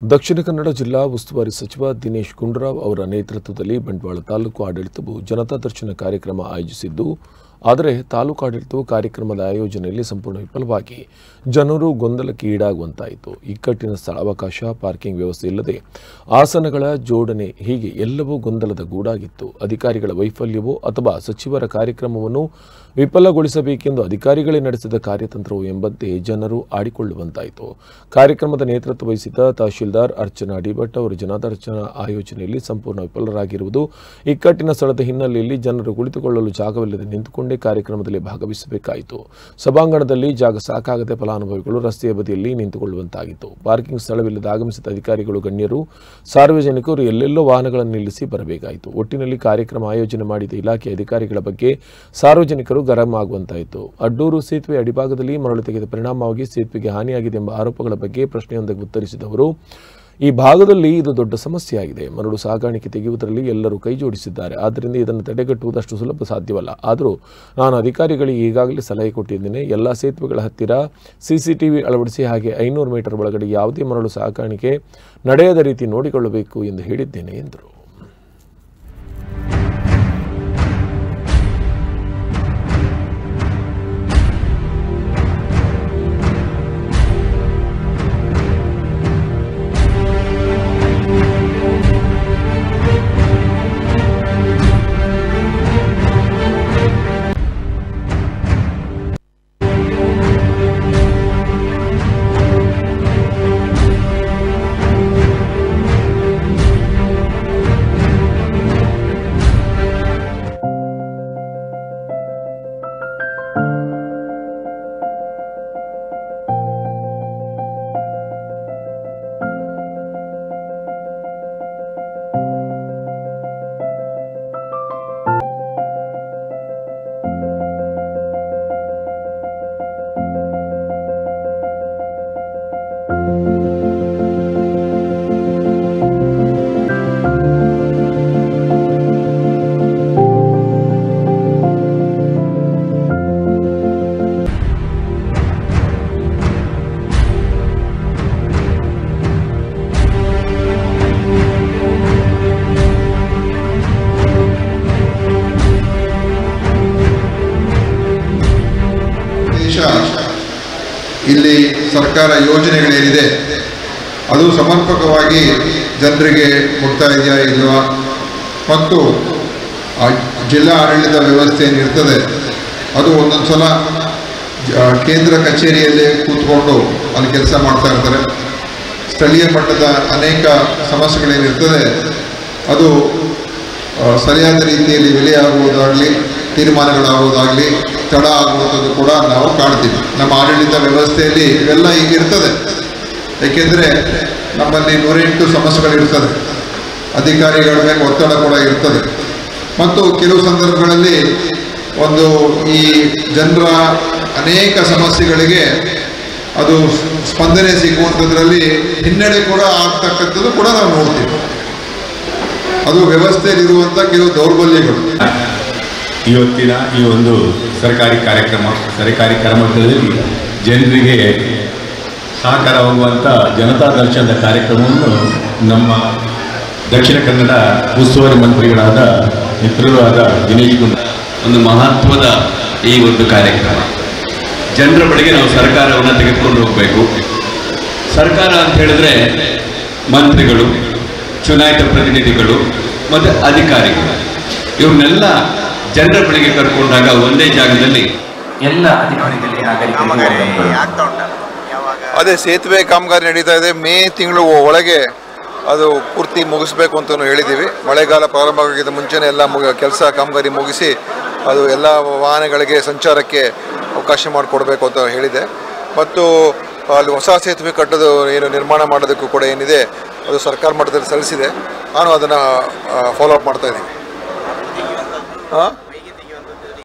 ದಕ್ಷಿಣ ಕನ್ನಡ ಜಿಲ್ಲಾ ಉಸ್ತುವಾರಿ ಸಚಿವ ದಿನೇಶ್ ಗುಂಡೂರಾವ್ ಅವರ ನೇತೃತ್ವದಲ್ಲಿ ಬಂಟ್ವಾಳ ತಾಲೂಕು ಆಡಳಿತವು ಜನತಾ ದರ್ಶನ ಕಾರ್ಯಕ್ರಮ ಆಯೋಜಿಸಿದ್ದು, ಆದರೆ ತಾಲೂಕು ಆಡಳಿತವು ಕಾರ್ಯಕ್ರಮದ ಆಯೋಜನೆಯಲ್ಲಿ ಸಂಪೂರ್ಣ ವಿಫಲವಾಗಿ ಜನರು ಗೊಂದಲಕ್ಕೆ ಈಡಾಗುವಂತಾಯಿತು. ಇಕ್ಕಟ್ಟಿನ ಸ್ಥಳಾವಕಾಶ, ಪಾರ್ಕಿಂಗ್ ವ್ಯವಸ್ಥೆ ಇಲ್ಲದೆ ಆಸನಗಳ ಜೋಡಣೆ ಹೀಗೆ ಎಲ್ಲವೂ ಗೊಂದಲದ ಗೂಡಾಗಿತ್ತು. ಅಧಿಕಾರಿಗಳ ವೈಫಲ್ಯವೋ ಅಥವಾ ಸಚಿವರ ಕಾರ್ಯಕ್ರಮವನ್ನು ವಿಫಲಗೊಳಿಸಬೇಕೆಂದು ಅಧಿಕಾರಿಗಳೇ ನಡೆಸಿದ ಕಾರ್ಯತಂತ್ರವೋ ಎಂಬಂತೆ ಜನರು ಆಡಿಕೊಳ್ಳುವಂತಾಯಿತು. ಕಾರ್ಯಕ್ರಮದ ನೇತೃತ್ವ ವಹಿಸಿದ ತಹಶೀಲ್ದಾರ್ ಅರ್ಚನಾ ಡಿಭಟ್ ಅವರು ಜನದರ್ಶನ ಆಯೋಜನೆಯಲ್ಲಿ ಸಂಪೂರ್ಣ ವಿಫಲರಾಗಿರುವುದು, ಇಕ್ಕಟ್ಟಿನ ಸ್ಥಳದ ಹಿನ್ನೆಲೆಯಲ್ಲಿ ಜನರು ಕುಳಿತುಕೊಳ್ಳಲು ಜಾಗವಿಲ್ಲದೆ ನಿಂತುಕೊಂಡೇ ಕಾರ್ಯಕ್ರಮದಲ್ಲಿ ಭಾಗವಹಿಸಬೇಕಾಯಿತು. ಸಭಾಂಗಣದಲ್ಲಿ ಜಾಗ ಸಾಕಾಗದೆ ಫಲಾನುಭವಿಗಳು ರಸ್ತೆಯ ಬದಿಯಲ್ಲಿ ನಿಂತುಕೊಳ್ಳುವಂತಾಗಿತ್ತು. ಪಾರ್ಕಿಂಗ್ ಸ್ಥಳವಿಲ್ಲದೆ ಆಗಮಿಸಿದ ಅಧಿಕಾರಿಗಳು, ಗಣ್ಯರು, ಸಾರ್ವಜನಿಕರು ಎಲ್ಲೆಲ್ಲೋ ವಾಹನಗಳನ್ನು ನಿಲ್ಲಿಸಿ ಬರಬೇಕಾಯಿತು. ಒಟ್ಟಿನಲ್ಲಿ ಕಾರ್ಯಕ್ರಮ ಆಯೋಜನೆ ಮಾಡಿದ ಇಲಾಖೆ ಅಧಿಕಾರಿಗಳ ಬಗ್ಗೆ ಸಾರ್ವಜನಿಕರು ಗರಂ ಆಗುವಂತಾಯಿತು. ಅಡ್ಡೂರು ಸೇತುವೆ ಅಡಿಭಾಗದಲ್ಲಿ ಮರಳು ತೆಗೆದ ಪರಿಣಾಮವಾಗಿ ಸೇತುವೆಗೆ ಹಾನಿಯಾಗಿದೆ ಎಂಬ ಆರೋಪಗಳ ಬಗ್ಗೆ ಪ್ರಶ್ನೆಯೊಂದಕ್ಕೆ ಉತ್ತರಿಸಿದವರು, ಈ ಭಾಗದಲ್ಲಿ ಇದು ದೊಡ್ಡ ಸಮಸ್ಯೆಯಾಗಿದೆ. ಮರಳು ಸಾಗಾಣಿಕೆ ತೆಗೆಯುವುದರಲ್ಲಿ ಎಲ್ಲರೂ ಕೈ ಜೋಡಿಸಿದ್ದಾರೆ. ಆದ್ದರಿಂದ ಇದನ್ನು ತಡೆಗಟ್ಟುವುದಷ್ಟು ಸುಲಭ ಸಾಧ್ಯವಲ್ಲ. ಆದರೂ ನಾನು ಅಧಿಕಾರಿಗಳಿಗೆ ಈಗಾಗಲೇ ಸಲಹೆ ಕೊಟ್ಟಿದ್ದೇನೆ. ಎಲ್ಲ ಸೇತುವೆಗಳ ಹತ್ತಿರ CCTV ಅಳವಡಿಸಿ, ಹಾಗೆ 500 ಮೀಟರ್ ಒಳಗಡೆ ಯಾವುದೇ ಮರಳು ಸಾಗಾಣಿಕೆ ನಡೆಯದ ರೀತಿ ನೋಡಿಕೊಳ್ಳಬೇಕು ಎಂದು ಹೇಳಿದ್ದೇನೆ ಎಂದರು. ಇಲ್ಲಿ ಸರ್ಕಾರ ಯೋಜನೆಗಳೇನಿದೆ ಅದು ಸಮರ್ಪಕವಾಗಿ ಜನರಿಗೆ ಮುಟ್ತಾ ಇದೆಯಾ ಇಲ್ವಾ, ಮತ್ತು ಜಿಲ್ಲಾ ಆಡಳಿತ ವ್ಯವಸ್ಥೆ ಏನಿರ್ತದೆ ಅದು ಒಂದೊಂದು ಸಲ ಕೇಂದ್ರ ಕಚೇರಿಯಲ್ಲಿ ಕೂತ್ಕೊಂಡು ಅಲ್ಲಿ ಕೆಲಸ ಮಾಡ್ತಾ ಇರ್ತಾರೆ. ಸ್ಥಳೀಯ ಮಟ್ಟದ ಅನೇಕ ಸಮಸ್ಯೆಗಳೇನಿರ್ತದೆ ಅದು ಸರಿಯಾದ ರೀತಿಯಲ್ಲಿ ವಿಲೆಯಾಗುವುದಾಗಲಿ, ತೀರ್ಮಾನಗಳಾಗುವುದಾಗಲಿ ತಡ ಆಗುವಂಥದ್ದು ಕೂಡ ನಾವು ಕಾಣ್ತೀವಿ. ನಮ್ಮ ಆಡಳಿತ ವ್ಯವಸ್ಥೆಯಲ್ಲಿ ಇವೆಲ್ಲ ಈಗ ಇರ್ತದೆ. ಏಕೆಂದರೆ ನಮ್ಮಲ್ಲಿ 108 ಸಮಸ್ಯೆಗಳಿರ್ತದೆ, ಅಧಿಕಾರಿಗಳ ಮೇಲೆ ಒತ್ತಡ ಕೂಡ ಇರ್ತದೆ, ಮತ್ತು ಕೆಲವು ಸಂದರ್ಭಗಳಲ್ಲಿ ಈ ಜನರ ಅನೇಕ ಸಮಸ್ಯೆಗಳಿಗೆ ಅದು ಸ್ಪಂದನೆ ಸಿಗುವಂಥದ್ರಲ್ಲಿ ಹಿನ್ನಡೆ ಕೂಡ ಆಗ್ತಕ್ಕಂಥದ್ದು ಕೂಡ ನಾವು ನೋಡ್ತೀವಿ. ಅದು ವ್ಯವಸ್ಥೆಯಲ್ಲಿರುವಂಥ ಕೆಲವು ದೌರ್ಬಲ್ಯಗಳು. ಇವತ್ತಿನ ಈ ಒಂದು ಸರ್ಕಾರಿ ಕಾರ್ಯಕ್ರಮದಲ್ಲಿ ಜನರಿಗೆ ಸಹಕಾರವಾಗುವಂಥ ಜನತಾ ದರ್ಶನದ ಕಾರ್ಯಕ್ರಮವನ್ನು ನಮ್ಮ ದಕ್ಷಿಣ ಕನ್ನಡ ಉಸ್ತುವಾರಿ ಮಂತ್ರಿಗಳಾದ ಮಿತ್ರರಾದ ದಿನೇಶ್ ಗುಂಡೂರಾವ್ ಒಂದು ಮಹತ್ವದ ಈ ಒಂದು ಕಾರ್ಯಕ್ರಮ. ಜನರ ಬಳಿಗೆ ನಾವು ಸರ್ಕಾರವನ್ನು ತೆಗೆದುಕೊಂಡು ಹೋಗಬೇಕು. ಸರ್ಕಾರ ಅಂತ ಹೇಳಿದ್ರೆ ಮಂತ್ರಿಗಳು, ಚುನಾಯಿತ ಪ್ರತಿನಿಧಿಗಳು ಮತ್ತು ಅಧಿಕಾರಿಗಳು, ಇವ್ರನ್ನೆಲ್ಲ ಜನರ ಬಳಿಗೆ ಕರ್ಕೊಂಡಾಗ ಒಂದೇ ಜಾಗದಲ್ಲಿ ಎಲ್ಲ ಅಧಿಕಾರಿಗಳಿಗೆ ಅದೇ ಸೇತುವೆ ಕಾಮಗಾರಿ ನಡೀತಾ ಇದೆ. ಮೇ ತಿಂಗಳು ಒಳಗೆ ಅದು ಪೂರ್ತಿ ಮುಗಿಸ್ಬೇಕು ಅಂತ ಹೇಳಿದ್ದೀವಿ. ಮಳೆಗಾಲ ಪ್ರಾರಂಭ ಆಗಿದ್ದ ಮುಂಚೆನೇ ಎಲ್ಲ ಕೆಲಸ ಕಾಮಗಾರಿ ಮುಗಿಸಿ ಅದು ಎಲ್ಲ ವಾಹನಗಳಿಗೆ ಸಂಚಾರಕ್ಕೆ ಅವಕಾಶ ಮಾಡಿಕೊಡ್ಬೇಕು ಅಂತ ಹೇಳಿದೆ. ಮತ್ತು ಅಲ್ಲಿ ಹೊಸ ಸೇತುವೆ ಕಟ್ಟೋದು ಏನು ನಿರ್ಮಾಣ ಮಾಡೋದಕ್ಕೂ ಕೂಡ ಏನಿದೆ ಅದು ಸರ್ಕಾರ ಮಟ್ಟದಲ್ಲಿ ಸಲ್ಲಿಸಿದೆ. ನಾನು ಅದನ್ನು ಫಾಲೋ ಅಪ್ ಮಾಡ್ತಾ ಇದ್ದೀನಿ.